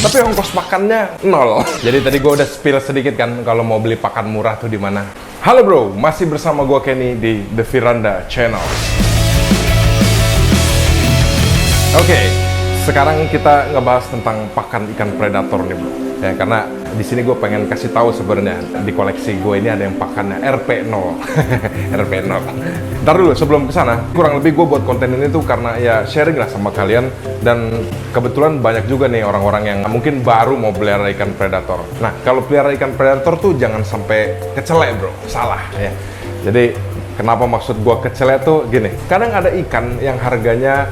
Tapi ongkos makannya nol. Jadi tadi gue udah spill sedikit kan kalau mau beli pakan murah tuh di mana. Halo bro, masih bersama gue Kenny di The Viranda Channel. Oke, sekarang kita ngebahas tentang pakan ikan predator nih bro. Ya, karena di sini gue pengen kasih tahu sebenarnya di koleksi gue ini ada yang pakannya RP0. RP0. Ntar dulu sebelum kesana, kurang lebih gue buat konten ini tuh karena ya sharing lah sama kalian. Dan kebetulan banyak juga nih orang-orang yang mungkin baru mau pelihara ikan predator. Nah, kalau pelihara ikan predator tuh jangan sampai kecelek bro, salah ya. Jadi kenapa maksud gue kecelek tuh gini, kadang ada ikan yang harganya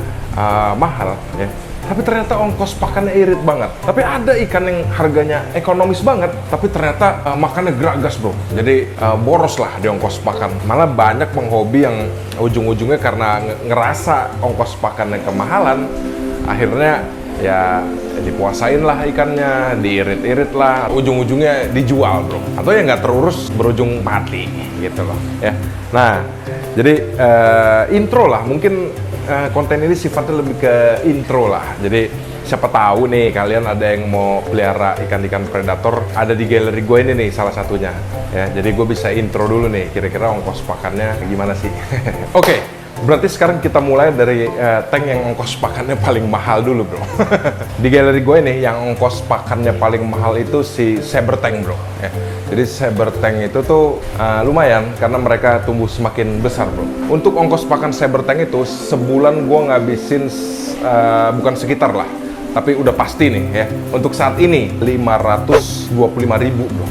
mahal ya, tapi ternyata ongkos pakannya irit banget. Tapi ada ikan yang harganya ekonomis banget, tapi ternyata makannya geragas bro. Jadi boros lah di ongkos pakan. Malah banyak penghobi yang ujung-ujungnya karena ngerasa ongkos pakannya kemahalan, akhirnya ya dipuasain lah ikannya, diirit-irit lah, ujung-ujungnya dijual bro. Atau ya nggak terurus berujung mati gitu loh ya. Nah, jadi intro lah mungkin. Konten ini sifatnya lebih ke intro lah. Jadi siapa tahu nih kalian ada yang mau pelihara ikan-ikan predator, ada di galeri gue ini nih salah satunya ya. Jadi gue bisa intro dulu nih kira-kira ongkos pakannya gimana sih. Oke, berarti sekarang kita mulai dari tank yang ongkos pakannya paling mahal dulu bro. Di galeri gue nih yang ongkos pakannya paling mahal itu si Saber Tank bro ya. Jadi Saber Tank itu tuh lumayan karena mereka tumbuh semakin besar bro. Untuk ongkos pakan Saber Tank itu sebulan gue ngabisin bukan sekitar lah, tapi udah pasti nih ya. Untuk saat ini 525.000 bro.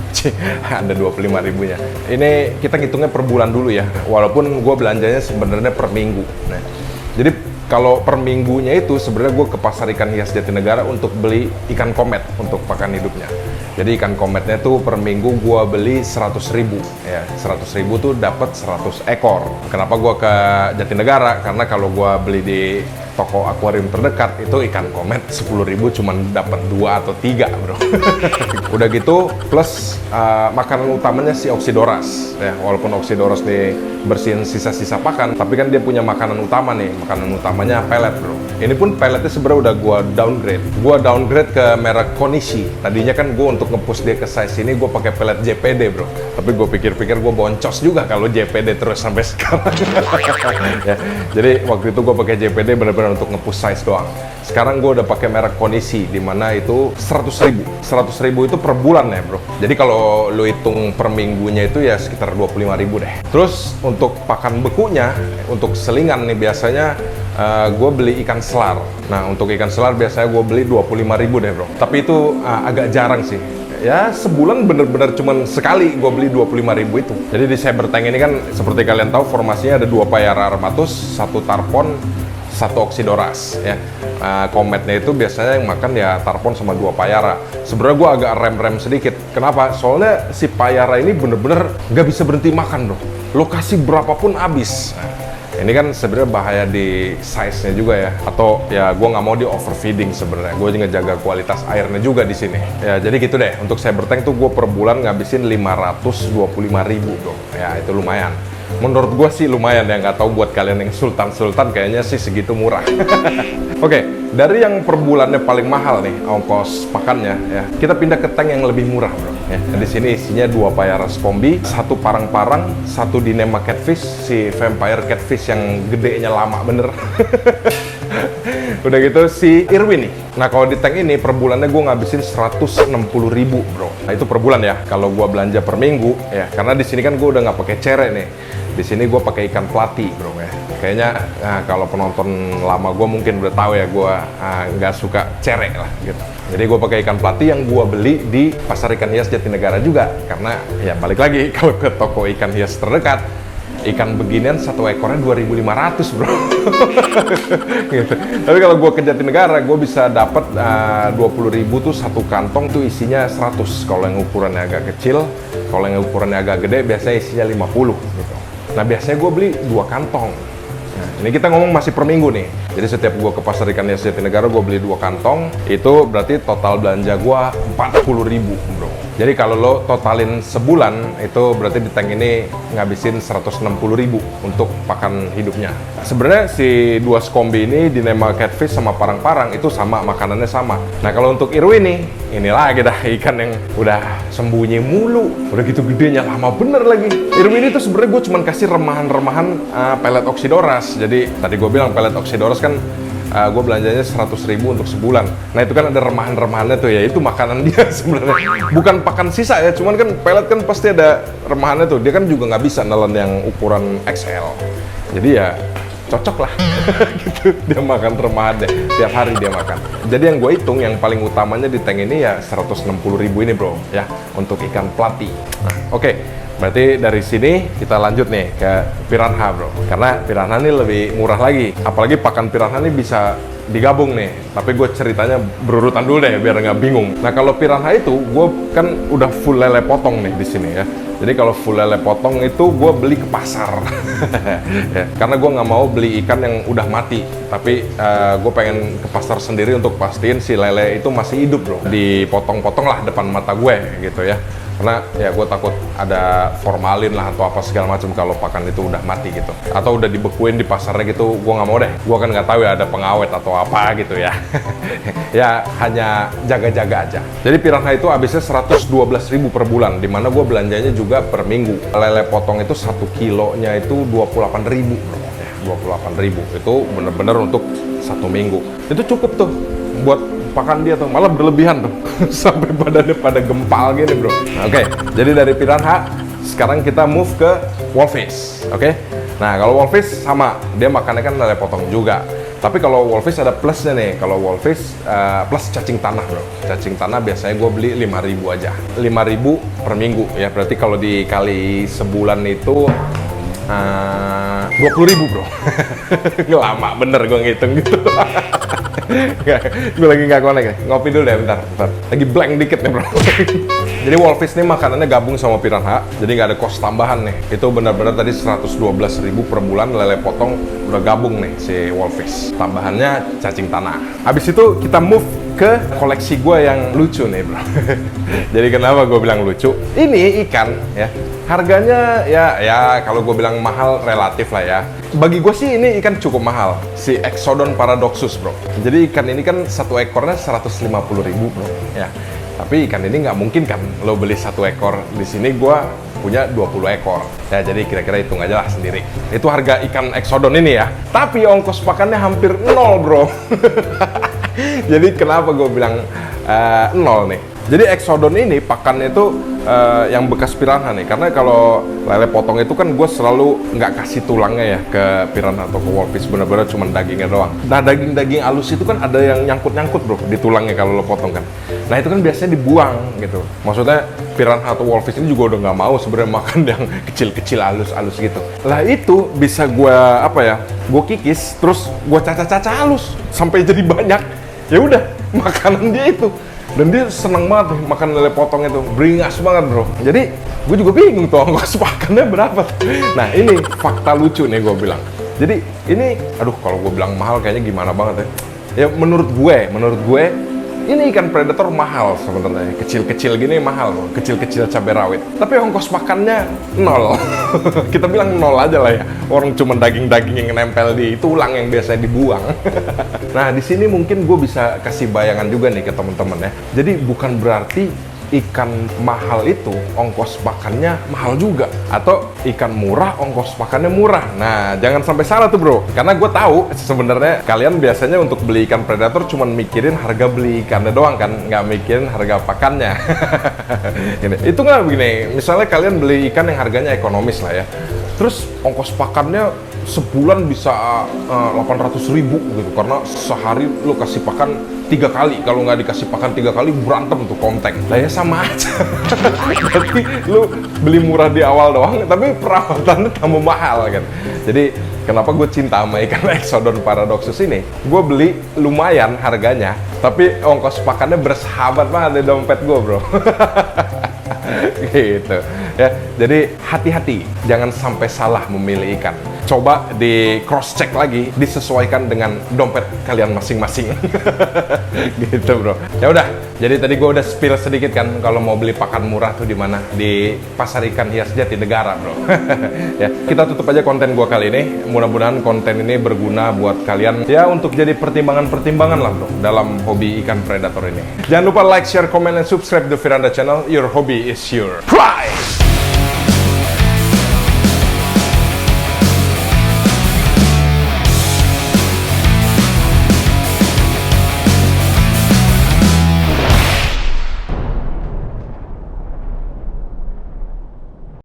Ada 25 ribunya. Ini kita ngitungnya per bulan dulu ya. Walaupun gue belanjanya sebenarnya per minggu. Nah, jadi kalau per minggunya itu sebenarnya gue ke pasar ikan hias Jatinegara untuk beli ikan komet untuk pakan hidupnya. Jadi ikan kometnya tuh per minggu gue beli 100.000 ya. 100.000 tuh dapat 100 ekor. Kenapa gue ke Jatinegara? Karena kalau gue beli di toko akuarium terdekat itu ikan komet 10.000 cuman dapat 2 atau 3 bro. Udah gitu plus makanan utamanya si Oxidoras ya. Walaupun Oxidoras nih bersihin sisa-sisa pakan, tapi kan dia punya makanan utama nih. Makanan utamanya pelet bro. Ini pun peletnya sebenarnya udah gua downgrade. Gua downgrade ke merek Konishi. Tadinya kan gua untuk nge-push dia ke size ini gua pakai pelet JPD bro. Tapi gua pikir-pikir gua boncos juga kalau JPD terus sampai sekarang. Ya. Jadi waktu itu gua pakai JPD bener-bener untuk nge-push size doang. Sekarang gue udah pakai merek Konishi, dimana itu 100.000 itu per bulan ya bro. Jadi kalau lo hitung per minggunya itu ya sekitar 25.000 deh. Terus untuk pakan bekunya, untuk selingan nih biasanya gue beli ikan selar. Nah untuk ikan selar biasanya gue beli 25.000 deh bro. Tapi itu agak jarang sih. Ya sebulan bener-bener cuman sekali gue beli 25.000 itu. Jadi di Saber Tank ini kan seperti kalian tahu formasinya ada 2 Payara Armatus, 1 Tarpon, 1 Oxidoras ya. Kometnya itu biasanya yang makan ya Tarpon sama 2 Payara. Sebenarnya gue agak rem-rem sedikit. Kenapa? Soalnya si Payara ini bener-bener nggak bisa berhenti makan bro. Lokasi berapapun habis. Ini kan sebenarnya bahaya di size-nya juga ya. Atau ya gue nggak mau di overfeeding sebenarnya. Gue juga jaga kualitas airnya juga di sini. Ya jadi gitu deh. Untuk Saber Tank tuh gue per bulan ngabisin 525.000 bro. Ya itu lumayan. Menurut gue sih lumayan ya, nggak tahu buat kalian yang sultan-sultan kayaknya sih segitu murah. Oke, dari yang per bulannya paling mahal nih ongkos pakannya ya, kita pindah ke tank yang lebih murah bro. Ya, di sini isinya 2 Payara Spombi, 1 parang-parang, 1 Dinema Catfish, si Vampire Catfish yang gedenya lama bener. Udah gitu si Irwin nih. Nah kalau di tank ini per bulannya gue ngabisin 160.000 bro. Nah itu per bulan ya. Kalau gue belanja per minggu ya, karena di sini kan gue udah nggak pakai cere nih. Di sini gue pakai ikan plati bro ya. Kayaknya kalau penonton lama gue mungkin udah tahu ya gue nggak suka cere lah gitu. Jadi gue pakai ikan plati yang gue beli di pasar ikan hias Jatinegara juga. Karena ya balik lagi kalau ke toko ikan hias terdekat, ikan beginian 1 ekornya 2.500 bro. Gitu. Tapi kalau gue ke Jatinegara gue bisa dapat 20.000 tuh 1 kantong tuh isinya 100. Kalau yang ukurannya agak kecil, kalau yang ukurannya agak gede biasanya isinya 50 gitu. Nah biasanya gue beli 2 kantong. Nah, ini kita ngomong masih per minggu nih. Jadi setiap gue ke pasar ikan hias Jatinegara gue beli 2 kantong. Itu berarti total belanja gue 40.000 bro. Jadi kalau lo totalin sebulan, itu berarti di tank ini ngabisin 160.000 untuk pakan hidupnya. Sebenarnya si dua skombi ini, Dinema Catfish sama parang-parang itu sama, makanannya sama. Nah kalau untuk Irwin nih, ini lagi dah ikan yang udah sembunyi mulu, udah gitu gedenya, lama bener lagi. Irwin itu sebenarnya gue cuman kasih remahan-remahan pelet Oxydoras. Jadi tadi gue bilang pelet Oxydoras kan gue belanjanya 100.000 untuk sebulan. Nah itu kan ada remahan-remahannya tuh ya, itu makanan dia sebenarnya. Bukan pakan sisa ya, cuman kan pelet kan pasti ada remahannya tuh. Dia kan juga nggak bisa nelen yang ukuran XL. Jadi ya cocok lah gitu, dia makan remahan deh, tiap hari dia makan. Jadi yang gue hitung yang paling utamanya di tank ini ya 160.000 ini bro ya, untuk ikan platy. Nah oke. Berarti dari sini kita lanjut nih ke piranha bro, karena piranha ini lebih murah lagi, apalagi pakan piranha ini bisa digabung nih. Tapi gue ceritanya berurutan dulu deh biar nggak bingung. Nah kalau piranha itu gue kan udah full lele potong nih di sini ya. Jadi kalau full lele potong itu gue beli ke pasar ya, karena gue nggak mau beli ikan yang udah mati. Tapi gue pengen ke pasar sendiri untuk pastiin si lele itu masih hidup bro, dipotong-potong lah depan mata gue gitu ya. Karena ya gue takut ada formalin lah atau apa segala macam kalau pakan itu udah mati gitu, atau udah dibekuin di pasarnya gitu. Gue nggak mau deh, gue kan nggak tahu ya ada pengawet atau apa gitu ya. Ya hanya jaga-jaga aja. Jadi piranha itu habisnya 112.000 per bulan, dimana gue belanjanya juga per minggu. Lele potong itu 1 kilonya itu 28.000 bro. 28.000 itu bener-bener untuk 1 minggu. Itu cukup tuh buat pakan dia tuh, malah berlebihan tuh. Sampai badannya pada gempal gini bro. Nah, oke, jadi dari piranha sekarang kita move ke wolfish. Oke, nah kalau wolfish sama, dia makannya kan lele potong juga. Tapi kalau wolfish ada plusnya nih. Kalau wolfish plus cacing tanah bro. Cacing tanah biasanya gue beli 5.000 aja, 5.000 per minggu ya. Berarti kalau dikali sebulan itu 20.000 bro. Lama bener gue ngitung gitu. Gue lagi nggak connect nih, ngopi dulu deh bentar. Lagi blank dikit nih bro. Jadi wolfish nih makanannya gabung sama piranha, jadi nggak ada cost tambahan nih. Itu benar-benar tadi 112.000 per bulan lele potong udah gabung nih si wolfish. Tambahannya cacing tanah. Habis itu kita move ke koleksi gue yang lucu nih bro. Jadi kenapa gue bilang lucu? Ini ikan ya, harganya ya kalau gue bilang mahal relatif lah ya. Bagi gue sih ini ikan cukup mahal, si Exodon paradoxus bro. Jadi ikan ini kan satu ekornya 150.000 bro ya. Tapi ikan ini nggak mungkin kan lo beli satu ekor. Di sini gue punya 20 ekor ya, jadi kira-kira hitung aja lah sendiri. Itu harga ikan Exodon ini ya. Tapi ongkos pakannya hampir nol bro. Jadi kenapa gue bilang nol nih? Jadi Exodon ini pakannya itu yang bekas piranha nih, karena kalau lele potong itu kan gue selalu nggak kasih tulangnya ya ke piranha atau ke wolfish, bener-bener cuma dagingnya doang. Nah daging-daging halus itu kan ada yang nyangkut-nyangkut bro di tulangnya kalau lo potong kan. Nah itu kan biasanya dibuang gitu. Maksudnya piranha atau wolfish ini juga udah nggak mau sebenarnya makan yang kecil-kecil halus-halus gitu. Lah itu bisa gue gue kikis terus gue caca-caca halus sampai jadi banyak. Ya udah makanan dia itu. Dan dia seneng banget nih makan lele potong itu, beringas banget bro. Jadi gue juga bingung tuh ongkos pakannya berapa. Nah ini fakta lucu nih gue bilang. Jadi ini, aduh kalau gue bilang mahal kayaknya gimana banget ya. Ya menurut gue ini ikan predator mahal sebenarnya. Kecil-kecil gini mahal bro, kecil-kecil cabai rawit. Tapi ongkos makannya nol. Kita bilang nol aja lah ya. Orang cuma daging-daging yang nempel di tulang yang biasanya dibuang. Nah di sini mungkin gue bisa kasih bayangan juga nih ke teman-teman ya. Jadi bukan berarti ikan mahal itu ongkos pakannya mahal juga, atau ikan murah ongkos pakannya murah. Nah jangan sampai salah tuh bro, karena gue tahu sebenarnya kalian biasanya untuk beli ikan predator cuman mikirin harga beli ikannya doang kan, nggak mikirin harga pakannya. Itu nggak begini, misalnya kalian beli ikan yang harganya ekonomis lah ya, terus ongkos pakannya sebulan bisa 800.000 gitu, karena sehari lu kasih pakan 3 kali. Kalau nggak dikasih pakan 3 kali berantem tuh kontek. Lah ya sama aja. Berarti lu beli murah di awal doang, tapi perawatannya tambah mahal kan. Jadi kenapa gue cinta sama ikan Exodon paradoxus ini? Gue beli lumayan harganya, tapi ongkos pakannya bersahabat banget di dompet gue bro. Gitu. Ya, jadi hati-hati, jangan sampai salah memilih ikan. Coba di cross check lagi, disesuaikan dengan dompet kalian masing-masing. Gitu bro. Ya udah, jadi tadi gue udah spill sedikit kan kalau mau beli pakan murah tuh di mana? Di pasar ikan hias Jatinegara bro. Ya, kita tutup aja konten gue kali ini. Mudah-mudahan konten ini berguna buat kalian ya untuk jadi pertimbangan-pertimbangan lah bro dalam hobi ikan predator ini. Jangan lupa like, share, comment, dan subscribe The Firanda Channel. Your hobby is your prize.